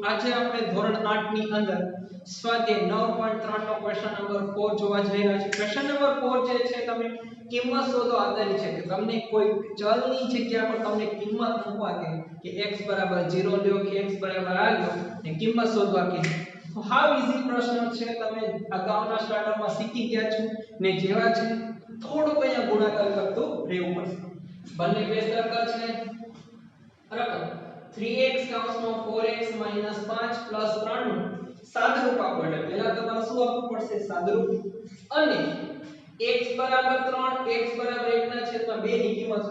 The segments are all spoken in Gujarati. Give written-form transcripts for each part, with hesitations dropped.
આજે આપણે ધોરણ 8 ની અંદર સ્વાધ્યાય 9.3 નો ક્વેશ્ચન નંબર 4 જોવા જઈ રહ્યા છીએ. ક્વેશ્ચન નંબર 4 જે છે તમે કિંમત શોધો આધારિત છે કે તમને કોઈ ચલની જગ્યા પર તમને કિંમત મૂકવા કે x 0 લ્યો કે x આ લ્યો ને કિંમત શોધવા કે તો હાવ ઈઝી પ્રશ્ન છે. તમે અગાઉના સ્ટાર્ટરમાં શીખી ગયા છો ને જેવા છે થોડુંક અહીંયા ગુણાકાર કરતું રહેવું પડશે. બંને બે સર્કલ છે બરાબર 3x 4x 5 3 નું સાદુરૂપ આપો એટલે પહેલા તમારે શું આપવું પડશે સાદુરૂપ અને x 3 x 1 ના છેદમાં 2 ની કિંમત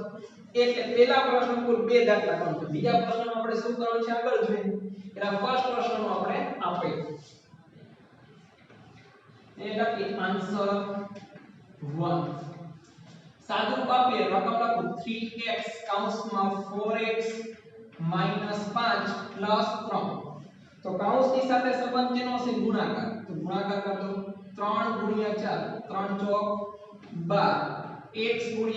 એટલે પહેલા પ્રશ્ન પર બે દાખલા કરવાનું છે. બીજા પ્રશ્નમાં આપણે શું કરવાનું છે આગળ જોઈએ એટલે ફર્સ્ટ પ્રશ્નનો આપણે આપીએ એ લખી આન્સર 1 સાદુરૂપ આપીએ રકમ લખો 3x 4x -5 +3 તો કૌંસની સાથે સંબંધ કેનો છે ગુણાકાર તો ગુણાકાર કરતો 3 × 4 3 ચોક 12 x ×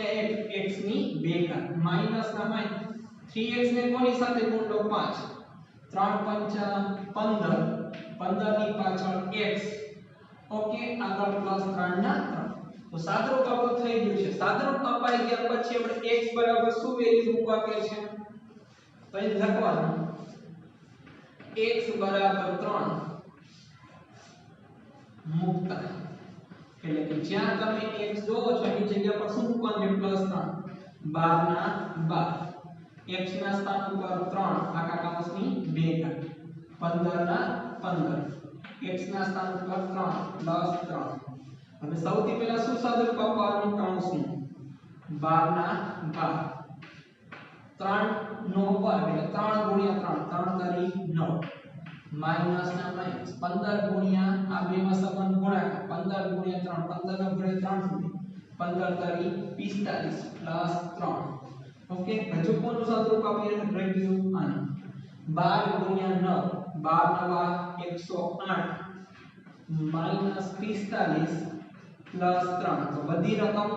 x ની 2 ઘાત માઈનસ ના માઈનસ 3x ને કોની સાથે ગુણો 5 3 5 15 15 ની પાછળ x ઓકે આગળ +3 ના 3 તો સાદુરૂપ આપણું થઈ ગયું છે. સાદુરૂપ અપાઈ ગયા પછી આપણે x બરાબર શું વેલ્યુ મૂકવા કે છે તો અહીં લખવાનું x 3 મૂકતા એટલે કે જ્યાં તમે x જોવો છો એની જગ્યા પર શું મૂકવાનું છે +3 12 ના 12 x ના સ્થાન ઉપર 3 આખા કૌંસની 2 ઘાત 15 ના 15 x ના સ્થાન ઉપર 3 +3 હવે સૌથી પહેલા શું સાદુરૂપ આપવાનું કૌંસનું 12 ના 12 3 નો વર્ગ એટલે 3 × 3 3 તારી 9 માઈનસ ના માઈનસ 15 ગુણ્યા આ બેમાં સંબંધ ગુણાકાર 15 × 3 15 ના ઘરે 3 સુધી 15 તારી 45 +3 ઓકે હજુ કોનું સાદુરૂપ આપીએ બ્રેક ગયું આનું 12 × 9 12 9 108 -45 +3 તો બધી રકમ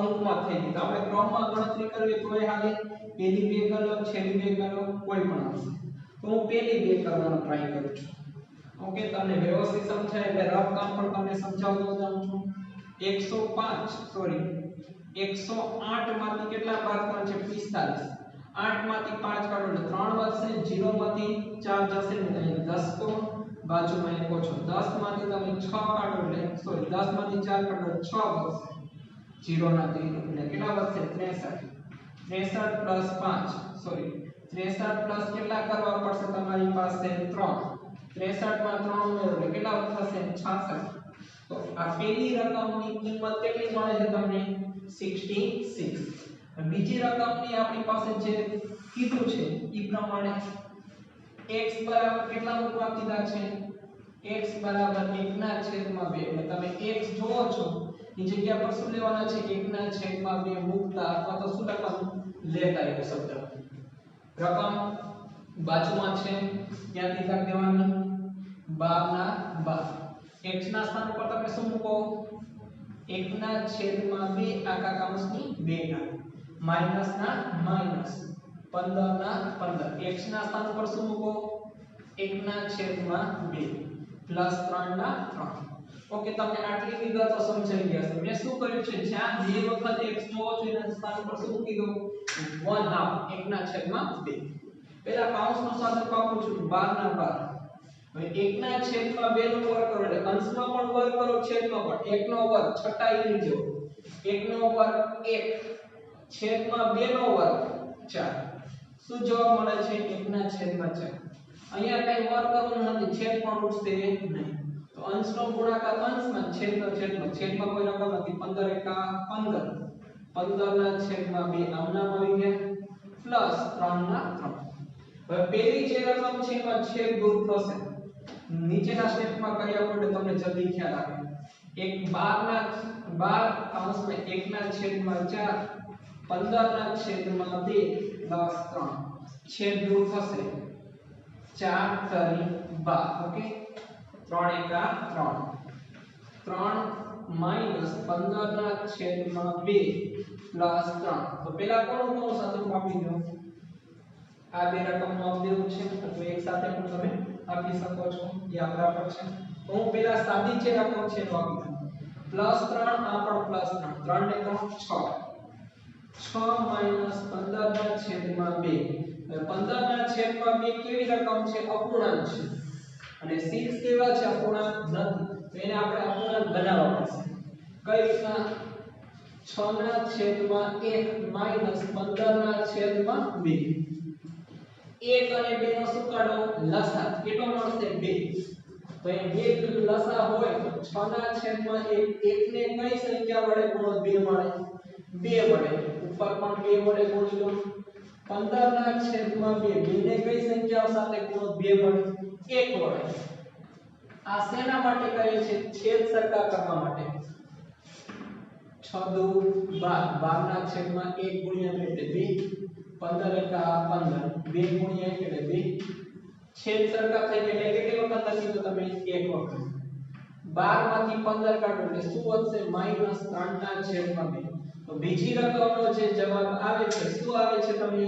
અંકમાં થઈ ગઈ. તો આપણે ક્રમમાં ગણતરી કરવી તોય હાલે પહેલી બે કરો છેલ્લી બે કરો કોઈ પણ આવશે. તો હું પહેલી બે કરવાનો ટ્રાય કરું છું. ઓકે તમને વ્યવસ્થિત સમજાય એટલે રફ કામ પણ તમને સમજાવતો જાઉં છું. 108 માંથી કેટલા બાદ કરવાના છે 45 8 માંથી 5 કાઢો એટલે 3 વધશે 0 માંથી 4 જશે ને અહીં 10 તો બાજુમાં લખો છો 10 માંથી તમે 6 કાઢો એટલે સોરી 10 માંથી 4 કાઢો એટલે 6 વધશે 0 ના 3 એટલે કેટલા વધશે 63 63 + 5 સોરી 63 પ્લસ કેટલા કરવા પડશે તમારી પાસે 3 63 માં 3 ઉમેરો એટલે કેટલા થશે 66 તો આ પહેલી રકમની કિંમત કેટલી મળે છે તમને 66 બીજી રકમની આપણી પાસે જે કીધું છે એ પ્રમાણે x બરાબર કેટલા મૂકવા કીધા છે x બરાબર 1/2 એટલે તમે x જોવો છો ની જગ્યા પર શું લેવાના છે 1/2 મૂકતા અથવા તો શું લખવાનું લેતા એવો શબ્દ રકમ બાજુમાં છે ત્યાંથી લખ દેવાની 12 ના 12 x ના સ્થાન ઉપર તમે શું મૂકો 1/2 આખા કૌંસની 2 ઘાત માઈનસ ના માઈનસ 15 ના 15 x ના સ્થાન ઉપર શું મૂકો 1/2 +3 ના 3 ઓકે તમને આટલી વિગતો સમજાઈ ગયા છે. મેં શું કર્યું છે જ્યાં બે વખત x જોવો છો એના સ્થાન પર શું મૂકી દો 1/2 પહેલા કૌંસનો સાદુરૂપ આપું છું 12 ના 12 હવે 1/2 નો વર્ગ કરો એટલે અંશમાં પણ વર્ગ કરો છેદમાં પણ 1 નો વર્ગ છઠ્ઠા ઈ લીધો 1 નો વર્ગ 1 છેદમાં 2 નો વર્ગ 4 શું જવાબ મળે છે 1/4 અહીંયા કઈ વર્ગ કરવું નથી છેદ પણ ઉઠશે નહીં તો અંશનો ગુણાકાર અંશમાં છેદનો છેદમાં કોઈ રકમ નથી 15 એકા 15 15/2 આમનામ આવી ગયા પ્લસ 3 ના 3 હવે પહેલી જે રકમ છે એમાં છેદ દૂર થશે નીચેના સ્ટેપમાં કર્યા પડે તમને જલ્દી ખ્યાલ આવે 12 કૌંસમાં 1/4 15/2 પ્લસ 3 છેદ દૂર થશે 4 તરી 12 ઓકે 3 એકા 3 માઈનસ 15/2 પ્લસ 3 તો પહેલા કોનું સાદુરૂપ આપી દો આ બે રકમનો આપેલું છે તો એક સાથે પણ તમે આપી શકો છો એ આપણા પર છે તો હું પહેલા સાદી જે રકમ છે એનો આપી દઉં +3 આ પણ +3 3 ને 3 6 6 - 15 ના છેદમાં 2 15 ના છેદમાં 2 કેવી રકમ છે અપૂર્ણાંક છે અને 6 કેવા છે અપૂર્ણાંક નથી તો એને આપણે અપૂર્ણાંક બનાવવા પડશે કઈ રીતના 6 ના છેદમાં 1 - 15 ના છેદમાં 2 1 અને 2 નો શું કાઢો લસા કેટલો મળશે 2 તો એ 2 લસા હોય તો 6 ના છેદમાં 1 1 ને કઈ સંખ્યા વડે ગુણો 2 મળે 2 વડે ઉપર પણ 2 વડે ગુણી લો 15 ના છેદમાં 2 2 ને કઈ સંખ્યા સાથે ગુણો 2 વડે 1 વડે આ શેના માટે કરીએ છે છેદ સરખા કરવા માટે 6 દુ 12 12 ના છેદમાં 1 ગુણ્યા 2 એટલે 2 15 એકા 15 2 ગુણ્યા 1 એટલે 2 છેદ સરખા થઈ ગયા એટલે કેટલી વખત લખી તો તમે એક વખત 12 માંથી 15 કાઢો એટલે શું વધશે -3 ના છેદમાં 2 તો બીજી રકમનો જે જવાબ આવે છે શું આવે છે તમને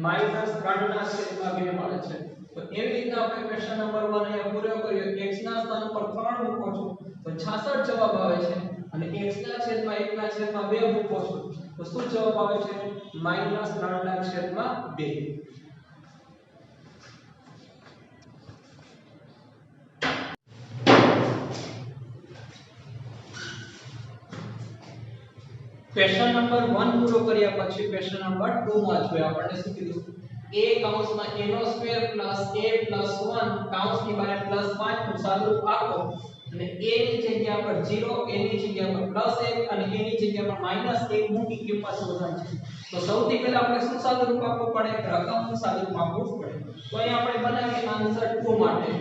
-3 ના છેદમાં 2 મળે છે તો એવી રીતના આપણે ક્વેશ્ચન નંબર 1 અહીંયા પૂરો કર્યો x ના સ્થાન પર 3 મૂકો છો તો 66 જવાબ આવે છે અને x ના છેદમાં 1 ના છેદમાં 2 મૂકો છો તો શું જવાબ આવે છે -3 ના છેદમાં 2 ક્વેશ્ચન નંબર 1 પૂરો કર્યા પછી ક્વેશ્ચન નંબર 2 માં જોઈએ આપણને શું કીધું a કૌંસમાં a નો સ્ક્વેર પ્લસ a પ્લસ 1 કૌંસની બહાર પ્લસ 5 નું સાદુરૂપ આપો અને a ની જગ્યા પર 0 a ની જગ્યા પર પ્લસ 1 અને a ની જગ્યા પર માઈનસ 1 મૂકી કિંમત શોધવાની છે તો સૌથી પહેલા આપણે શું સાદુરૂપ આપવું પડે રકમનું સાદુરૂપ આપવું પડે તો અહીં આપણે બનાવીએ આન્સર 2 માટે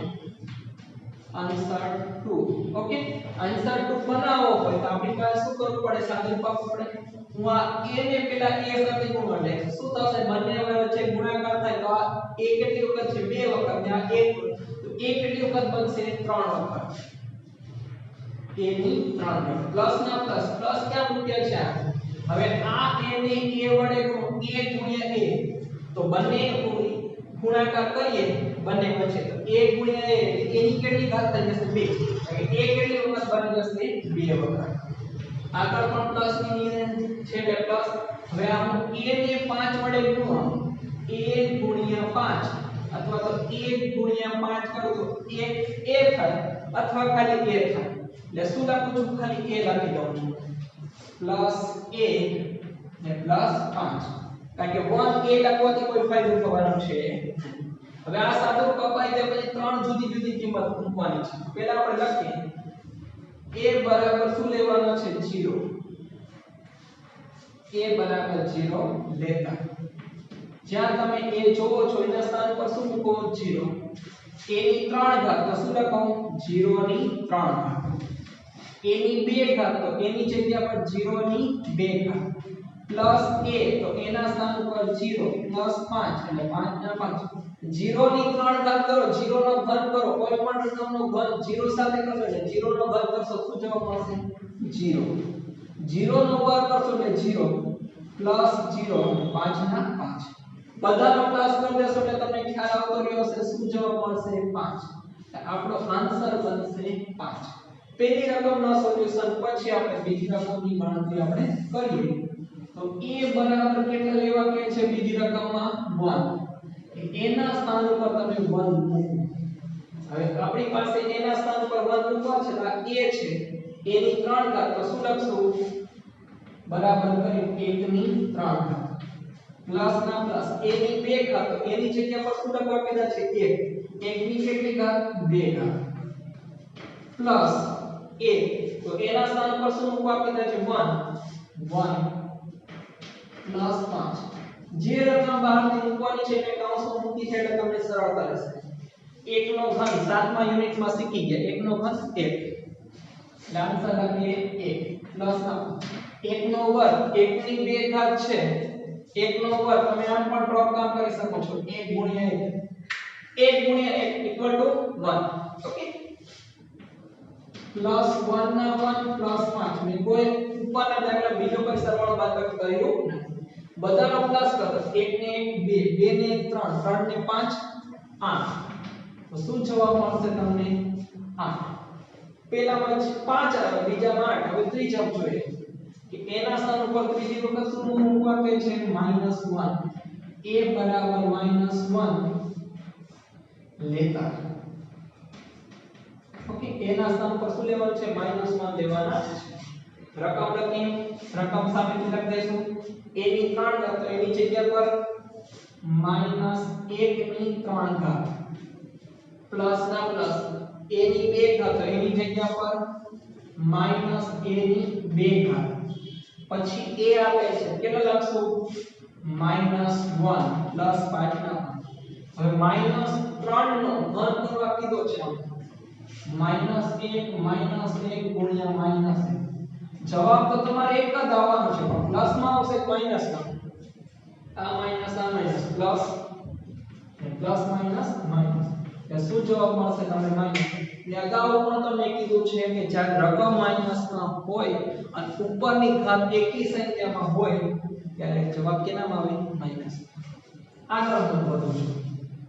આન્સર 2 ઓકે આન્સર 2 બનાવવો હોય તો આપણી પાસે શું કરવું પડે સાદુરૂપ આપવું પડે હું આ a ને પેલા a સાથે ગુણવા લે શું થશે બંને વચ્ચે ગુણાકાર થાય તો આ a કેટલી વખત છે 2 વખત ને આ 1 તો a કેટલી વખત બનશે 3 વખત a ની 3 વખત પ્લસ ના પ્લસ પ્લસ ક્યાં મૂક્યા છે હવે આ a ને a વડે ગુણો a ગુણ્યા a તો બંને ગુણાકાર કરીએ બંને વચ્ચે તો a ગુણ્યા a એટલે a ની કેટલી ઘાત થઈ જશે 2 એટલે a કેટલી વખત બની જશે 2 વખત આગળ પણ પ્લસ ની છે એટલે પ્લસ હવે આ હું a ને 5 વડે ગુણવાનું a ગુણ્યા 5 અથવા તો 1 ગુણ્યા 5 કરું તો 1 a થાય અથવા ખાલી a થાય એટલે શું લખું છું ખાલી a લખી દઉં છું પ્લસ a ને પ્લસ 5 કારણ કે 1 a લખવાથી કોઈ ફાયદો થવાનો છે હવે આ સાદુરૂપ અપાઈ દે પછી ત્રણ જુદી જુદી કિંમત મૂકવાની છે પહેલા આપણે લખીએ a બરાબર શું લેવાનો છે 0 a બરાબર 0 લેતા જ્યાં તમે a જોવો છો એના સ્થાન પર શું મૂકો 0 a ની 3 ઘાત તો શું લખો 0 ની 3 ઘાત a ની 2 ઘાત તો a ની જગ્યા પર 0 ની 2 ઘાત પ્લસ a તો a ના સ્થાન ઉપર 0 પ્લસ 5 એટલે 5 ના 5 0 ની 3 ઘાત કરો 0 નો ઘન કરો કોઈ પણ રકમનો ઘન 0 સાથે કરશો એટલે 0 નો ઘન કરશો શું જવાબ મળશે 0 0 નો વર્ગ કરશો એટલે 0 પ્લસ 0 5 ના 5 બધાનો પ્લસ કરી દેશો એટલે તમને ખ્યાલ આવતો રહ્યો હશે શું જવાબ મળશે 5 આપણો આન્સર બનશે 5 પહેલી રકમના સોલ્યુશન પછી આપણે બીજી રકમની ગણતરી આપણે કરીએ તો a બરાબર કેટલા લેવા કે છે બીજી રકમમાં 1 a ના સ્થાન ઉપર તમે 1 મૂકો હવે આપણી પાસે a ના સ્થાન ઉપર 1 મૂકવા છે તો આ a છે a ની 3 ઘાત તો શું લખશું બરાબર કરી 1 ની 3 ઘાત પ્લસ ના પ્લસ a ની 2 ઘાત તો a ની જગ્યા પર શું લખવા કીધા છે 1 1 ની કેટલી ઘાત 2 ઘાત પ્લસ a તો a ના સ્થાન પર શું મૂકવા કીધા છે 1 પ્લસ 5 જે રકમ બહારથી મૂકવાની છે એને કૌંસમાં મૂકી છે એટલે તમને સરળતા રહેશે 1 નો ઘન 7મા યુનિટમાં શીખી ગયા 1 નો ઘન 1 એટલે આન્સર લખીએ 1 પ્લસ 1 નો વર્ગ 1 ની 2 ઘાત છે 1 નો વર્ગ તમે આમ પણ ડ્રોપ કામ કરી શકો છો 1 ગુણ્યા 1 ગુણ્યા 1 ઇક્વલ ટુ 1 ઓકે પ્લસ 1 ના 1 પ્લસ 5 મે કોઈ ઉપરના દાખલા બીજો કોઈ સરવાળો બાદબાકી કર્યો નથી બધાનો પ્લસ કરો 1 ને 1 2 ને 1 3 3 ને 5 8 તો શું જવાબ મળશે તમને 8 પહેલામાં 5 આવે બીજામાં 8 હવે ત્રીજા જોઈએ કે a ના સ્થાન ઉપર ત્રીજી વખત શું મૂકવા કે છે -1 a બરાબર -1 લેતા ઓકે a ના સ્થાન પર શું લેવાનું છે -1 લેવાના છે રકમ લખી રકમ સામેથી લખી દઈશું a ની 3 ઘાત તો એની જગ્યા પર -1 ની 3 ઘાત પ્લસ ના પ્લસ a ની 2 ઘાત તો એની જગ્યા પર -a ની 2 ઘાત પછી a આપે છે કેટલા લખશું -1 પ્લસ 5 ના હવે -3 નો ઘન કરવા કીધો છે -1 ગુણ્યા -1 જવાબ તો તમારે એક જ આવવાનો છે પણ પ્લસ માં આવશે કે માઈનસ માં આ માઈનસ પ્લસ પ્લસ માઈનસ એટલે શું જવાબ મળશે તમને માઈનસ એટલે અગાઉ પણ તમને કીધું છે કે જ્યારે રકમ માઈનસ માં હોય અને ઉપરની ઘાત એકી સંખ્યામાં હોય ત્યારે જવાબ કેનામાં આવે માઈનસ આગળ હું વધું છું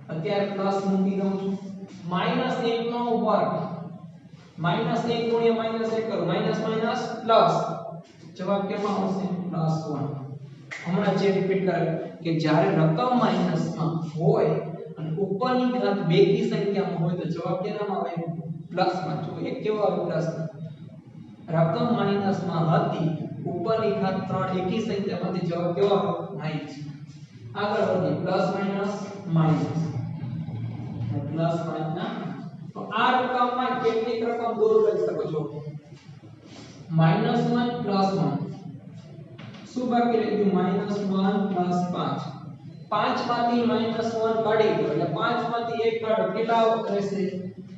અત્યારે પ્લસ મૂકી દઉં છું -1 નો વર્ગ -1 ગુણ્યા -1 કરો માઈનસ માઈનસ પ્લસ જવાબ કેમાં આવશે +1 હમણાં જે રિપીટ કર્યું કે જ્યારે રકમ માઈનસમાં હોય અને ઉપરની ઘાત બેકી સંખ્યામાં હોય તો જવાબ કેનામાં આવે પ્લસમાં જો એક કેવો આવે પ્લસમાં રકમ માઈનસમાં હતી ઉપરની ઘાત 3 એકી સંખ્યામાંથી જવાબ કેવો આવે માઈનસ આગળ વધીએ પ્લસ માઈનસ પ્લસ માઈનસ તો આ રકમમાં કેટલીક રકમ દૂર કરી શકો છો -1 +1 શું બાકી રહી ગયું -1 + 5 5 માંથી -1 કાઢી દો એટલે 5 માંથી 1 કાઢો કેટલા રહેશે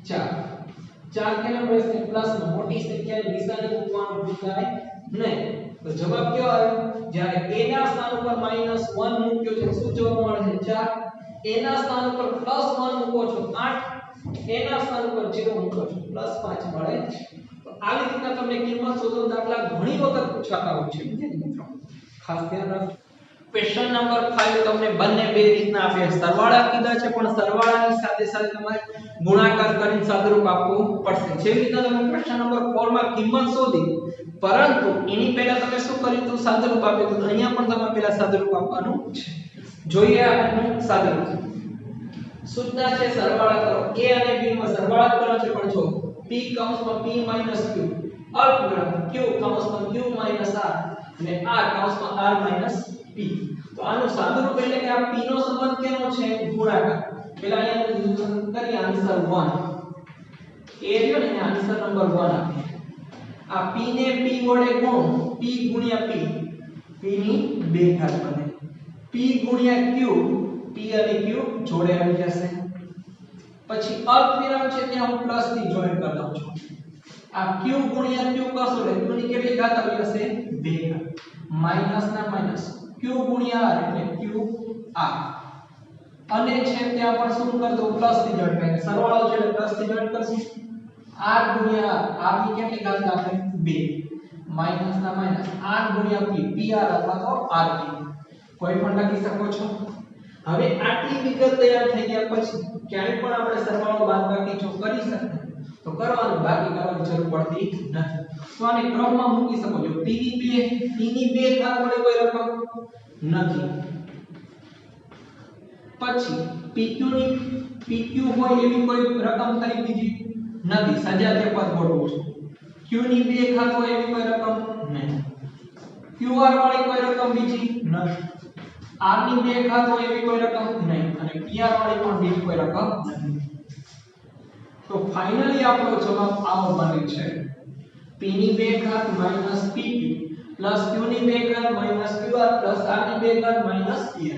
4 કેમ રહેશે પ્લસ માં મોટી સંખ્યાની નિશાની મૂકવાનું ભૂલાય નહીં તો જવાબ કયો આવ્યો જ્યારે a ના સ્થાન ઉપર -1 મૂક્યો છે શું જવાબ મળે છે 4 a ના સ્થાન ઉપર +1 મૂકો છો 8 a ના સ્થાન ઉપર 0 મૂકો છો +5 મળે તો આવી રીતના તમને કિંમત શોધો દાખલા ઘણી વખત પૂછાતા હોય છે વિદ્યાર્થી મિત્રો ખાસ ધ્યાન રાખો ક્વેશ્ચન નંબર 5 તમને બંને બે રીતના આપે સરવાળા કીધા છે પણ સરવાળાની સાથે સાથે તમારે ગુણાકાર કરીને સાદુરૂપ આપવું પડશે જેવી રીતના તમે ક્વેશ્ચન નંબર 4 માં કિંમત શોધી પરંતુ એની પહેલા તમે શું કર્યું તો સાદુરૂપ આપ્યું તો અહીંયા પણ તમારે પહેલા સાદુરૂપ આપવાનું છે જોઈએ આપણું સાદુરૂપ સૂચના છે સરવાળા કરો a અને b માં સરવાળા કરો છે પણ જો p કૌંસમાં p - q અલ્પવિરામ q કૌંસમાં q - r અને r કૌંસમાં r - p તો આનું સાદુરૂપ એટલે કે આ p નો સંબંધ કેનો છે ગુણાકાર પહેલા અહીંયા કરીએ આન્સર 1 એ રહ્યો ને આન્સર નંબર 1 આપીએ આ p ને p વડે ગુણ p ગુણ્યા p p ની 2 ઘાત બને p ગુણ્યા q p અને q જોડે આવી જશે પછી અલ્પવિરામ છે ત્યાં હું પ્લસ થી જોઈન કરી દઉં છું આ q ગુણ્યા q કરશો એટલે q ની કેટલી ઘાત આવી જશે 2 ઘાત માઈનસ ના માઈનસ q ગુણ્યા r એટલે q r અને છે ત્યાં પણ શું કરી દો પ્લસ થી જોઈન કરી સરવાળો છે એટલે પ્લસ થી જોઈન કરશું r ગુણ્યા r ની કેટલી ઘાત આપણે 2 માઈનસ ના માઈનસ r ગુણ્યા p pr અથવા તો rp કોઈ પણ લખી શકો છો હવે આટલી વિગત તૈયાર થઈ ગયા પછી ક્યાંય પણ આપણે સરવાળો બાદબાકી જો કરી શકીએ તો કરવાનું બાકી કરવાની જરૂર પડતી નથી તો આને ક્રમમાં મૂકી શકો છો p ની 2 ઘાત વડે કોઈ રકમ નથી પછી pq હોય એવી કોઈ રકમ ખરી બીજી નથી સજાતીય પદ ગોઠવું છું q ની 2 ઘાત હોય એવી કોઈ રકમ નહીં qr વાળી કોઈ રકમ બીજી નથી r ની 2 ઘાત હોય એવી કોઈ રકમ નહીં અને pr વાળી પણ બીજી કોઈ રકમ નથી તો ફાઇનલી આપણો જવાબ આવો બને છે p ની 2 ઘાત - pq q ની 2 ઘાત - qr r ની 2 ઘાત - pr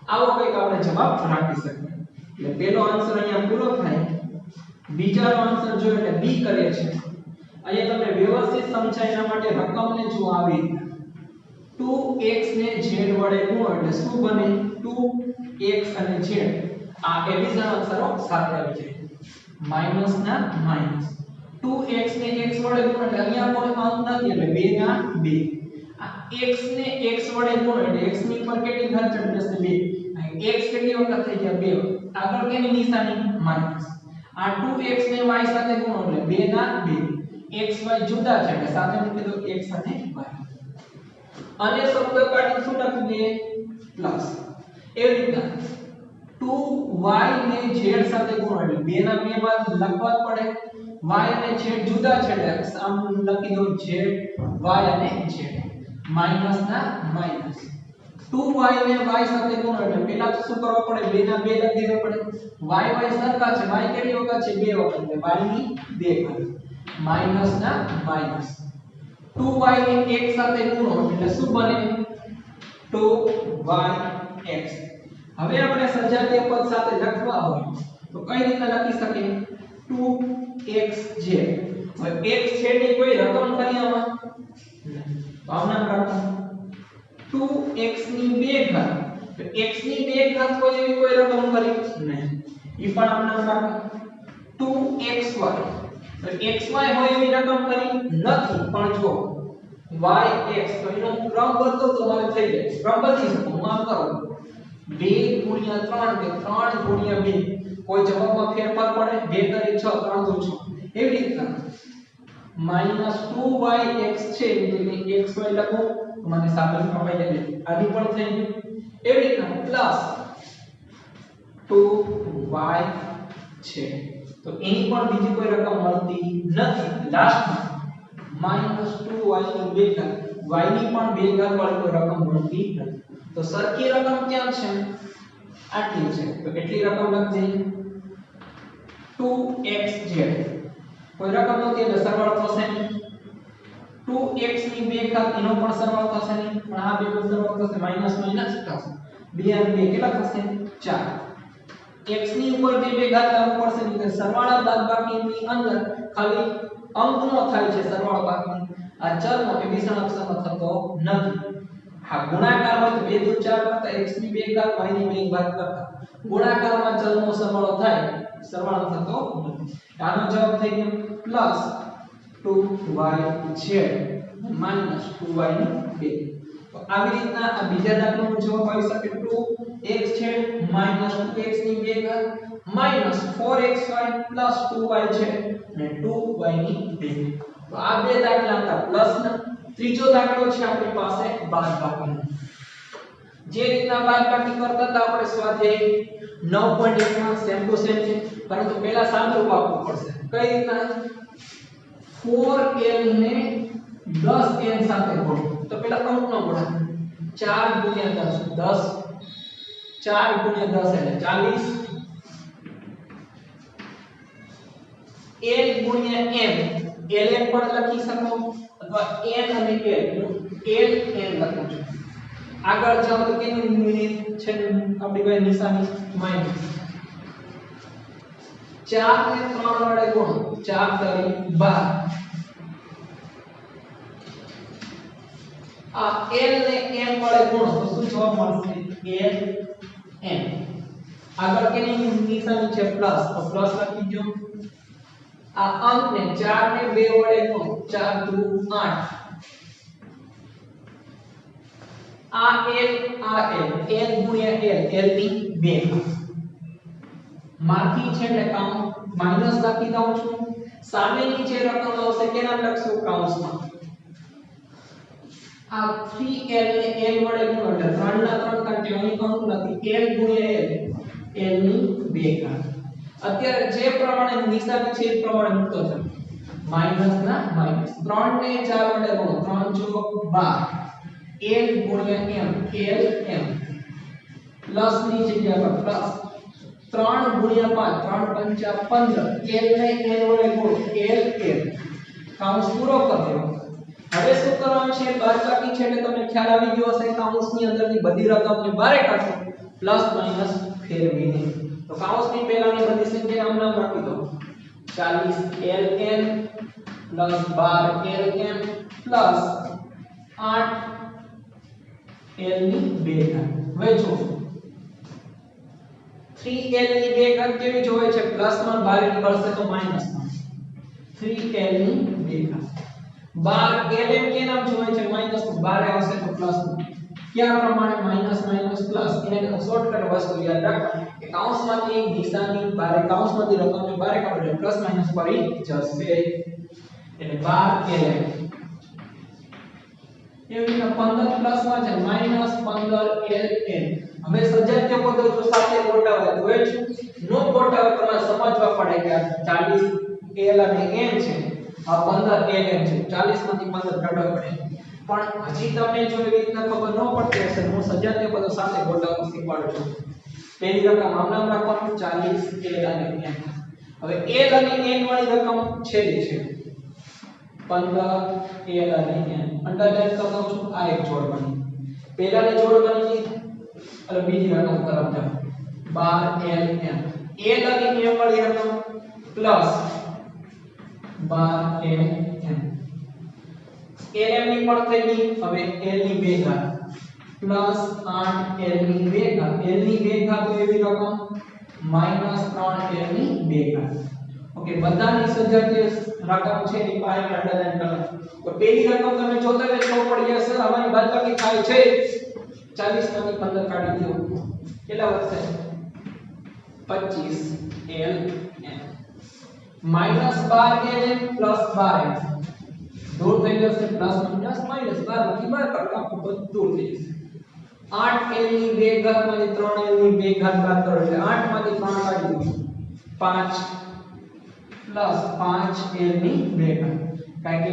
આવો કંઈક આપણે જવાબ રાખી શકીએ એટલે પહેલો આન્સર અહીંયા પૂરો થાય બીજાનો આન્સર જો એટલે b કરે છે અહીંયા તમને વ્યવસ્થિત સમજાય એના માટે રકમને જો આવી 2x ને z વડે ગુણો એટલે શું બને 2x અને z આ એડિશન અક્ષરો સાથે આવી જાય માઈનસ ના માઈનસ 2x ને x વડે ગુણો એટલે અહીંયા કોઈ અંક નથી એટલે 2 ના 2 આ x ને x વડે ગુણો એટલે x ની ઉપર કેટલી ઘાત ચડી જશે 2 x કેટલી વખત થઈ ગયા 2 આગળ કેની નિશાની માઈનસ આ 2x ને y સાથે ગુણો એટલે 2 ના 2 x y જુદા છે એટલે સાથે મૂકી દો x અને y અને શબ્દ કાઢી શું લખી દે પ્લસ એવી રીતના 2y ને z સાથે ગુણો એટલે 2 ના 2 બાદ લખવા જ પડે y અને z જુદા છે એટલે આમ લખી દો z y અને z માઈનસ ના માઈનસ 2y ને y સાથે ગુણો એટલે પહેલા તો શું કરવું પડે 2 ના 2 લખી દેવો પડે y સરખા છે y કેટલી વખત છે 2 વખત એટલે y ની 2 ઘાત માઈનસ ના માઈનસ 2y ને x સાથે ગુણો એટલે શું બને 2yx હવે આપણે સજાતીય પદ સાથે લખવા હોય તો કઈ રીતે લખી શકીએ 2xz હવે x છે ની કોઈ રકમ કરી આમાં તો આમ રાખો 2x ની 2 ઘાત તો x ની 2 ઘાત કોઈ એવી કોઈ રકમ કરી નહીં ઈ પણ આમ રાખો 2xy તો xy હોય એવી રકમ કરી નથી પણ જો yx તો એનો ક્રમ બદલો તો મારે થઈ જાય ક્રમ બદલી શકો હું આમ કરું 2 ગુણ્યા 3 કે 3 ગુણ્યા 2 કોઈ જવાબમાં ફેરફાર પડે 2 કરી 6 3 દુ 6 એવી રીતના -2yx છે એટલે xy લખો તો મને સાબિત કમાઈ જાય આની પણ થઈ ગયું એવી રીતના પ્લસ 2y છે તો એની પણ બીજી કોઈ રકમ મળતી નથી લાસ્ટમાં -2y ની 2 ઘાત y ની પણ 2 ઘાત વાળી કોઈ રકમ મળતી નથી તો સરખી રકમ ક્યાં છે આટલી છે તો કેટલી રકમ લખજે 2xz કોઈ રકમ નથી એટલે સરવાળો થશે નહીં 2x ની 2 ઘાત એનો પણ સરવાળો થશે નહીં પણ આ બે નો સરવાળો થશે માઈનસ માઈનસ પ્લસ 2 અને 2 કેટલા થશે 4 x ની ઉપર 2 ઘાત લાવવું પડશે એટલે સરવાળા બાદબાકીની અંદર ખાલી અંકનો થાય છે સરવાળો બાકી આ ચલનો કે વિષમ અક્ષરનો થતો નથી હા ગુણાકાર હોય તો 2 દુ 4 કરતા x ની 2 ઘાત y ની 2 ઘાત કરતા ગુણાકારમાં ચલનો સરવાળો થાય સરવાળો થતો નથી આનો જવાબ થઈ ગયો પ્લસ 2yz માઈનસ 2y ની 2 તો આવી રીતના આ બીજા દાખલાનો જવાબ આવી શકે 2x છે માઈનસ 2x ની 2 ઘાત માઈનસ 4xy પ્લસ 2y છે અને 2y ની 2 તો આ બે દાખલા હતા પ્લસ ના ત્રીજો દાખલો છે આપણી પાસે બાદબાકીનો જે રીતના બાદબાકી કરતા હતા આપણે સ્વાધ્યાય 9.1 માં સેમ ટુ સેમ છે પરંતુ પહેલા સાદુરૂપ આપવું પડશે કઈ રીતના 4l ને 10n સાથે ગુણો તો પહેલા અંકનો ગુણાકાર 4 ગુણ્યા 10 10 4 ગુણ્યા 10 એટલે 40 l ગુણ્યા m ln પણ લખી શકો અથવા n અને l ln લખો છો આગળ જાવ તો કેની યુનિટ છે આપણી પાસે નિશાની માઈનસ 4 ને 3 વડે ગુણો 4 તરી 12 આ l ને m વડે ગુણો તો શું જવાબ મળશે l m આગળ કેની નિશાની છે પ્લસ તો પ્લસ લખી દો આ અંક ને 4 ને 2 વડે ગુણો 4 દુ 8 આ l ગુણ્યા l ની 2 માંથી છે એટલે કાઉન્ટ માઈનસ લખી દઉં છું સામેની જે રકમ આવશે કેના લખશું કૌંસમાં આ 3l ને l વડે ગુણો એટલે 3 ના 3 ઘાત અહીં અંક નથી l ગુણ્યા l ની 2 ઘાત અત્યારે જે પ્રમાણે નિશાની છે એ પ્રમાણે મૂકતો છે માઈનસ ના માઈનસ 3 ને 4 વડે ગુણો 3 જો 12 l ગુણ્યા m l m પ્લસ ની જગ્યા પર પ્લસ 3 ગુણ્યા 5 3 5 15 l ને n વડે ગુણો l m કૌંસ પૂરો કરી દો હવે શું કરવાનું છે બાદબાકી છે એટલે તમને ખ્યાલ આવી ગયો હશે કૌંસની અંદરની બધી રકમને બારે કાઢો પ્લસ માઈનસ ફેરવીને તો કૌંસની પહેલાની બધી સંખ્યા આમ નામ રાખી દો 40 ln plus 12 lm plus 8 l ની 2 ઘાત હવે જો 3l ની 2 ઘાત કેવી જોવે છે પ્લસ માં 12 નીકળશે તો માઈનસ માં 3l ની 2 ઘાત 12 lm કે નામ જોવાય છે માઈનસ નું 12 આવશે તો પ્લસ નું ક્યાં પ્રમાણે માઈનસ માઈનસ પ્લસ એને શોર્ટકટ વસ્તુ યાદ રાખો કે કૌંસમાંથી નિશાની બારે કૌંસમાંથી રકમને બારે કાઢો એટલે પ્લસ માઈનસ પડી જશે એટલે 12 lm એવી રીતે 15 પ્લસ માં છે માઈનસ 15 ln હવે સજાતીય પદો જો સાથે ગોઠવાય તો એ નો ગોઠવાય તમારે સમજવા પડે કે 40 l અને n છે આ 15 ln છે 40 માંથી 15 કાઢવા પડે પણ હજી તમને જો એવી રીતના ખબર ન પડતી હશે હું સજાતીય પદો સાથે ગોઠવવાનું શીખવાડું છું પહેલી રકમ આમ નામ રાખવાનું 40 l અને n હવે l અને n વાળી રકમ છેલ્લી છે 15 l અને n અંડરલાઈન કરી દઉં છું આ એક જોડ બની પહેલાની જોડ બની અને બીજી રકમ તરફ જાઓ 12 l n l અને m વાળી રકમ પ્લસ 12 l n lm ની પણ થઈ ગઈ હવે l ની બે ઘાત પ્લસ 8 l ની બે ઘાત l ની બે ઘાત તો એવી રકમ માઈનસ 3 l ની બે ઘાત ઓકે બધાની સજાતીય રકમ છે એ પાય અંડરલાઈન કરો તો પહેલી રકમ તમે જોતા જ ખબર પડી જશે અમારી બાદબાકી થાય છે 40 માંથી 15 કાઢી દો કેટલા વધશે 25 l n minus 12 l n plus 12 દૂર થઈ જશે પ્લસ માઈનસ માઈનસ 12 માંથી 12 કાઢો આખું બધું દૂર થઈ જશે 8 l ની બે ઘાત માંથી 3 l ની બે ઘાત બાદ કરો એટલે 8 માંથી 3 કાઢી દો 5 પ્લસ 5 l ની બે ઘાત કારણ કે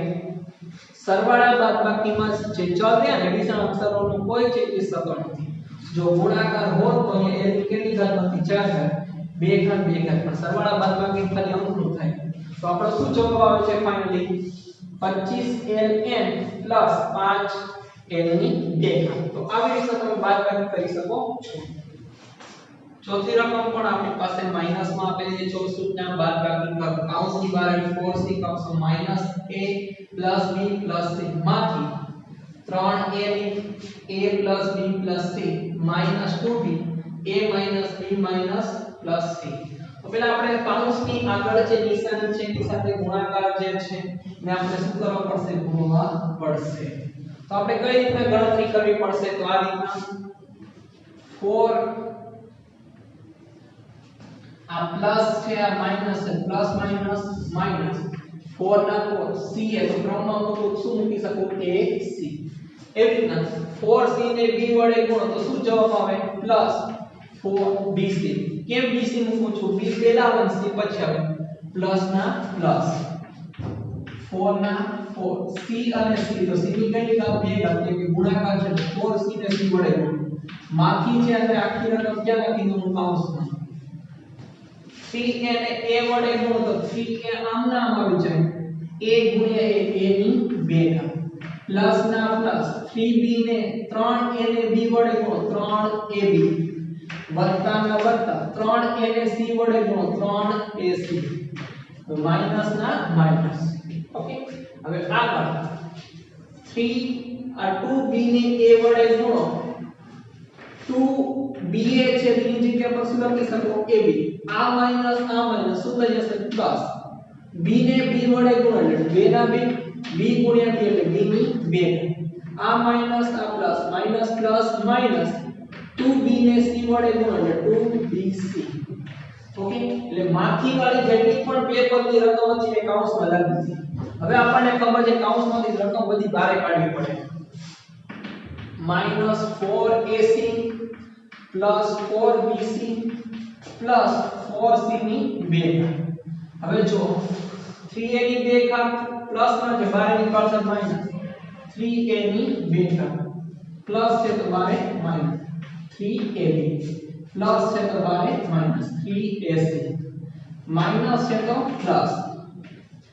સરવાળા બાદબાકીમાં જે ચલ રહ્યા ને વિષમ અક્ષરોનો કોઈ ચેતી થતો નથી જો ગુણાકાર હોત તો અહીંયા l ની કેટલી ઘાત બનતી 4 ઘાત બે ઘાત પણ સરવાળા બાદબાકી ખાલી અંકનું થાય તો આપણો શું જવાબ આવે છે ફાઇનલી 25 ln પ્લસ 5 l ની બે ઘાત તો આવી રીતે તમે બાદબાકી કરી શકો છો ચોથી રકમ પણ આપણી પાસે માઈનસ માં આપેલી છે 64 ના બાદબાકી કરો કૌંસની બહાર ફોર્સ ની કૌંસ minus a plus b plus c માંથી 3a b plus c minus 2b a minus b minus plus c તો પહેલા આપણે કૌંસની આગળ જે નિશાની છે એની સાથે ગુણાકાર જે છે ને આપણે શું કરવા પડશે ગુણવા પડશે તો આપણે કઈ રીતે ગણતરી કરવી પડશે તો આ રીતના 4 આ પ્લસ છે આ માઈનસ છે પ્લસ માઈનસ માઈનસ 4 ના 4 c એ તો ક્રમમાં મૂકું શું મૂકી શકું a c એવી રીતના 4c ને b વડે ગુણો તો શું જવાબ આવે પ્લસ 4bc કેમ bc મૂકું છું b પહેલા આવે c પછી આવે પ્લસ ના પ્લસ 4 ના 4 c અને c તો c ની કઈ ઘાત બે ઘાત એટલે કે ગુણાકાર છે 4c ને c વડે ગુણો માથી છે અને આખી રકમ ક્યાં લખી દઉં કૌંસમાં 3a ને a વડે ગુણો તો 3a આમ નામ આવી જાય a ગુણ્યા a ની બે ઘાત પ્લસ ના પ્લસ 3b ને 3a ને b વડે ગુણો 3ab વત્તા ના વત્તા 3a ને c વડે ગુણો 3ac તો માઈનસ ના માઈનસ ઓકે હવે આગળ 2b ને a વડે ગુણો 2ba છે તેની જગ્યા પર શું લખી શકો ab આ માઈનસ શું થઈ જશે પ્લસ b ને b વડે ગુણો એટલે 2 ના 2 b ગુણ્યા 2 એટલે b ની 2 આ માઈનસ આ plus minus plus minus 2b ને c વડે ગુણો એટલે 2bc ઓકે એટલે માથી વાળી જેટલી પણ બે પદની રકમ હતી એ કૌંસમાં લાગી છે હવે આપણને ખબર છે કૌંસમાંથી રકમ બધી બહાર કાઢવી પડે -4ac + 4bc + 4c ની બે ઘાત હવે જો 3a ની બે ઘાત પ્લસ માં છે બહાર નીકળશે માઈનસ 3a ની બે ઘાત પ્લસ છે તો બહાર માઈનસ 3ab પ્લસ છે તો બહાર માઈનસ 3ac માઈનસ છે તો પ્લસ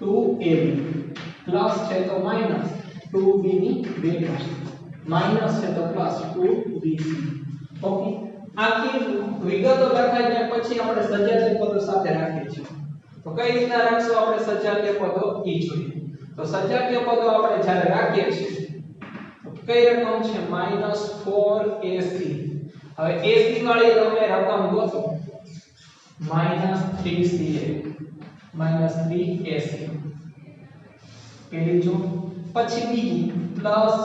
2ab પ્લસ છે તો માઈનસ 2b ની બે ઘાત માઈનસ છે તો પ્લસ 2bc ઓકે આખી વિગતો લખાઈ જાય પછી આપણે સજાતીય પદો સાથે રાખીએ છીએ તો કઈ રીતના રાખશું આપણે સજાતીય પદો ઈ જોઈએ તો સજાતીય પદો આપણે જ્યારે રાખીએ છીએ તો કઈ રકમ છે -4ac હવે ac વાળી તમે રકમ ગોતો -3ca -3ac પેલી જો પછી બીજી પ્લસ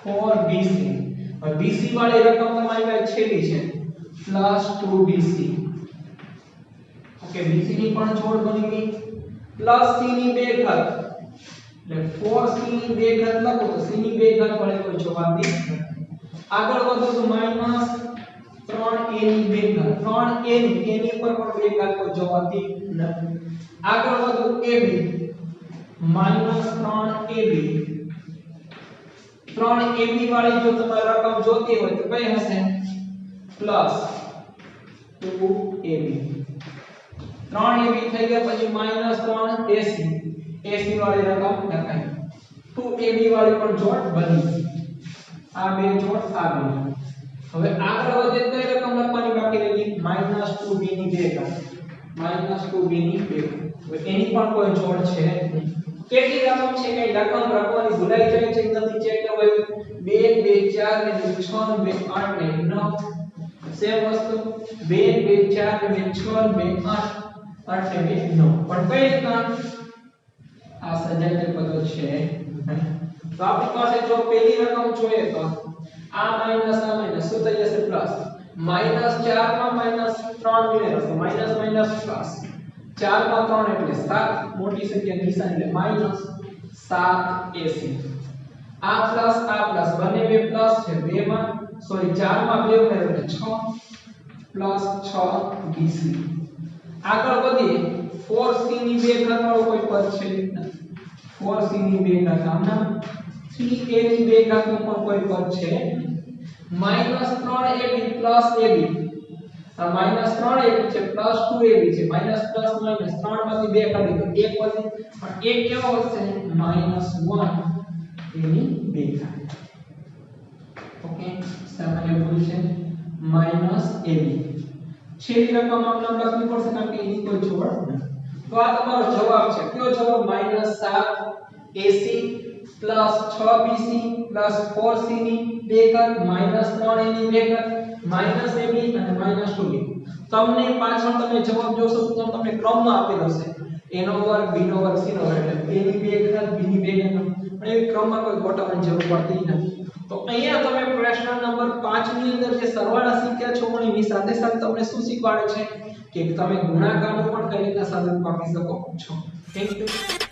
4bc હવે bc વાળી રકમ તમારી પાસે છેલ્લી છે પ્લસ 2bc ઓકે bc ની પણ જોડ બની ગઈ પ્લસ c ની બે ઘાત એટલે 4c ની બે ઘાત લખો તો c ની બે ઘાત વડે કોઈ જવાબ નથી આગળ વધો તો માઈનસ 3a ની બે ઘાત 3a ની ઉપર પણ બે ઘાત કોઈ જવાબ નથી આગળ વધો ab માઈનસ 3ab 3ab વાળી જો તમારે રકમ જોતી હોય તો કઈ હશે પ્લસ 2ab 3ab થઈ ગયા પછી માઈનસ 3ac ac વાળી રકમ લખાય 2ab વાળી પણ જોડ બની આ બે જોડ આ બે હવે આગળ વધે કઈ રકમ લખવાની બાકી રહી માઈનસ 2b ની બે ઘાત માઈનસ 2b ની બે ઘાત હવે એની પણ કોઈ જોડ છે નહીં કેટલી રકમ છે કઈ રકમ લખવાની ભૂલાઈ જાય છે નથી ચેક કરવું 2 2 4 ને 6 2 8 ને 9 સેમ વસ્તુ 2 2 4 ને 6 2 8 8 ને 9 પણ કઈ રીતના આ સજાતીય પદો છે તો આપણી પાસે જો પહેલી રકમ જોઈએ તો આ માઈનસ શું થઈ જશે પ્લસ માઈનસ 4 માં માઈનસ 3 ઉમેરો તો માઈનસ માઈનસ પ્લસ 4 માં 3 એટલે 7 મોટી સંખ્યા નિશાની એટલે માઈનસ 7ac આ પ્લસ બંને બે પ્લસ છે 2 માં સોરી 4 માં 2 ઉમેરો એટલે 6 પ્લસ 6bc આગળ વધીએ 4c ની બે ઘાત વાળો કોઈ પદ છે નહીં 4c ની બે ઘાત આમના 3a ની બે ઘાત નું પણ કોઈ પદ છે માઈનસ 3ab પ્લસ ab આ માઈનસ 3ab છે પ્લસ 2ab છે માઈનસ પ્લસ માઈનસ 3 માંથી 2 કાઢી તો 1 વધે પણ 1 કેવો હશે માઈનસ 1 એની બે ઘાત ઓકે સામાન્ય ભૂલ છે માઈનસ ab છેલ્લી રકમ આમ નામ લખવી પડશે કારણ કે એની કોઈ જોડ નથી તો આ તમારો જવાબ છે કયો જવાબ minus 7ac plus 6bc plus 4c ની બે ઘાત માઈનસ 3a ની બે ઘાત માઈનસ ab અને માઈનસ 2b તમને પાછળ તમે જવાબ જોશો તો તમને ક્રમમાં આપેલો હશે a નો વર્ગ b નો વર્ગ c નો વર્ગ એટલે a ની બે ઘાત b ની બે ઘાત પણ એ ક્રમમાં કોઈ ગોઠવવાની જરૂર પડતી નથી તો અહીંયા તમે પ્રશ્ન નંબર 5 ની અંદર જે સરવાળા શીખ્યા છો પણ એની સાથે સાથે તમને શું શીખવાડે છે કે તમે ગુણાકારનું પણ કઈ રીતના સાધન આપી શકો છો થેન્ક યુ